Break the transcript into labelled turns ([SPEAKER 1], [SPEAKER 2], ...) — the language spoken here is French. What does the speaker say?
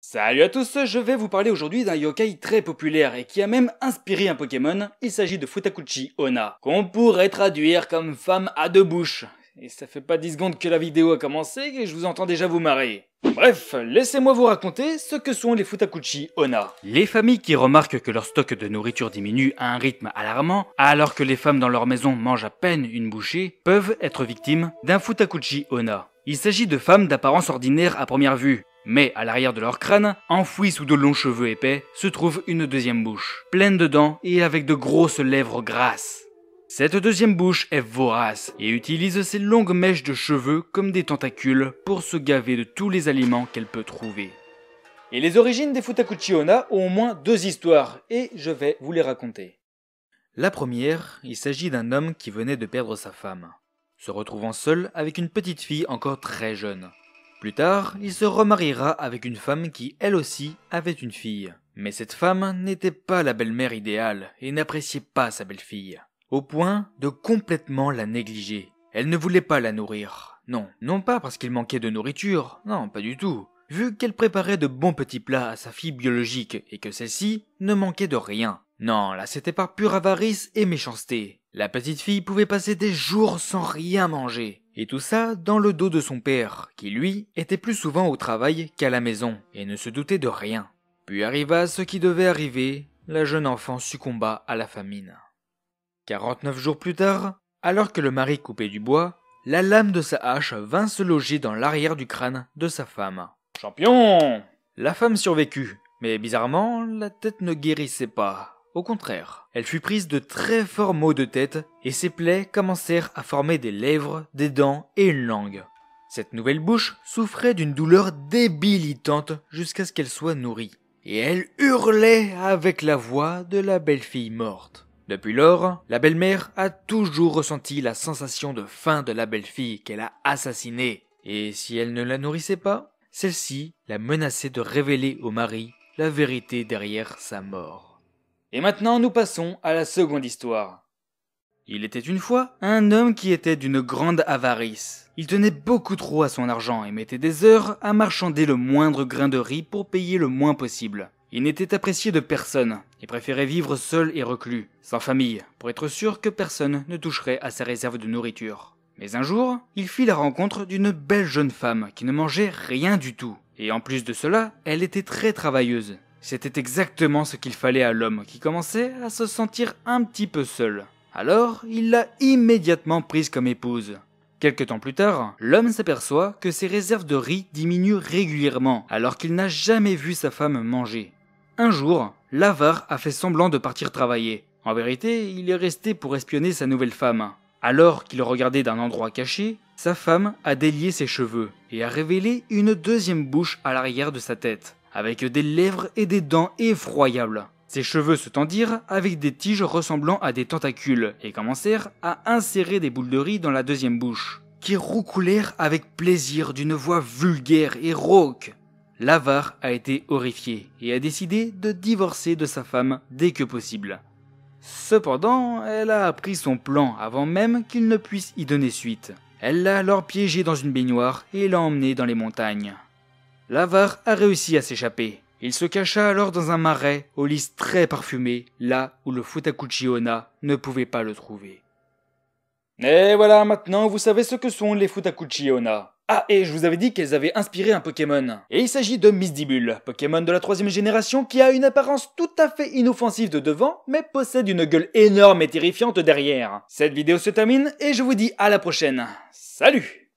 [SPEAKER 1] Salut à tous, je vais vous parler aujourd'hui d'un yokai très populaire et qui a même inspiré un Pokémon. Il s'agit de Futakuchi Onna, qu'on pourrait traduire comme femme à deux bouches. Et ça fait pas 10 secondes que la vidéo a commencé et je vous entends déjà vous marrer. Bref, laissez-moi vous raconter ce que sont les Futakuchi Onna. Les familles qui remarquent que leur stock de nourriture diminue à un rythme alarmant, alors que les femmes dans leur maison mangent à peine une bouchée, peuvent être victimes d'un Futakuchi Onna. Il s'agit de femmes d'apparence ordinaire à première vue, mais à l'arrière de leur crâne, enfouie sous de longs cheveux épais, se trouve une deuxième bouche, pleine de dents et avec de grosses lèvres grasses. Cette deuxième bouche est vorace et utilise ses longues mèches de cheveux comme des tentacules pour se gaver de tous les aliments qu'elle peut trouver. Et les origines des Futakuchi Onna ont au moins deux histoires, et je vais vous les raconter. La première, il s'agit d'un homme qui venait de perdre sa femme, se retrouvant seul avec une petite fille encore très jeune. Plus tard, il se remariera avec une femme qui, elle aussi, avait une fille. Mais cette femme n'était pas la belle-mère idéale et n'appréciait pas sa belle-fille, au point de complètement la négliger. Elle ne voulait pas la nourrir. Non pas parce qu'il manquait de nourriture, non, pas du tout. Vu qu'elle préparait de bons petits plats à sa fille biologique et que celle-ci ne manquait de rien. Non, là c'était par pure avarice et méchanceté. La petite fille pouvait passer des jours sans rien manger. Et tout ça dans le dos de son père, qui lui était plus souvent au travail qu'à la maison, et ne se doutait de rien. Puis arriva ce qui devait arriver, la jeune enfant succomba à la famine. 49 jours plus tard, alors que le mari coupait du bois, la lame de sa hache vint se loger dans l'arrière du crâne de sa femme. Champion! La femme survécut, mais bizarrement, la tête ne guérissait pas. Au contraire, elle fut prise de très forts maux de tête et ses plaies commencèrent à former des lèvres, des dents et une langue. Cette nouvelle bouche souffrait d'une douleur débilitante jusqu'à ce qu'elle soit nourrie. Et elle hurlait avec la voix de la belle-fille morte. Depuis lors, la belle-mère a toujours ressenti la sensation de faim de la belle-fille qu'elle a assassinée. Et si elle ne la nourrissait pas, celle-ci la menaçait de révéler au mari la vérité derrière sa mort. Et maintenant, nous passons à la seconde histoire. Il était une fois un homme qui était d'une grande avarice. Il tenait beaucoup trop à son argent et mettait des heures à marchander le moindre grain de riz pour payer le moins possible. Il n'était apprécié de personne et préférait vivre seul et reclus, sans famille, pour être sûr que personne ne toucherait à sa réserve de nourriture. Mais un jour, il fit la rencontre d'une belle jeune femme qui ne mangeait rien du tout. Et en plus de cela, elle était très travailleuse. C'était exactement ce qu'il fallait à l'homme qui commençait à se sentir un petit peu seul. Alors, il l'a immédiatement prise comme épouse. Quelque temps plus tard, l'homme s'aperçoit que ses réserves de riz diminuent régulièrement alors qu'il n'a jamais vu sa femme manger. Un jour, l'avare a fait semblant de partir travailler. En vérité, il est resté pour espionner sa nouvelle femme. Alors qu'il regardait d'un endroit caché, sa femme a délié ses cheveux et a révélé une deuxième bouche à l'arrière de sa tête, avec des lèvres et des dents effroyables. Ses cheveux se tendirent avec des tiges ressemblant à des tentacules et commencèrent à insérer des boules de riz dans la deuxième bouche, qui roucoulèrent avec plaisir d'une voix vulgaire et rauque. L'avare a été horrifié et a décidé de divorcer de sa femme dès que possible. Cependant, elle a appris son plan avant même qu'il ne puisse y donner suite. Elle l'a alors piégé dans une baignoire et l'a emmené dans les montagnes. L'avare a réussi à s'échapper. Il se cacha alors dans un marais aux lys très parfumés, là où le Futakuchi Onna ne pouvait pas le trouver. Et voilà, maintenant vous savez ce que sont les Futakuchi Onna. Ah, et je vous avais dit qu'elles avaient inspiré un Pokémon. Et il s'agit de Misdibule, Pokémon de la 3ème génération qui a une apparence tout à fait inoffensive de devant, mais possède une gueule énorme et terrifiante derrière. Cette vidéo se termine et je vous dis à la prochaine. Salut!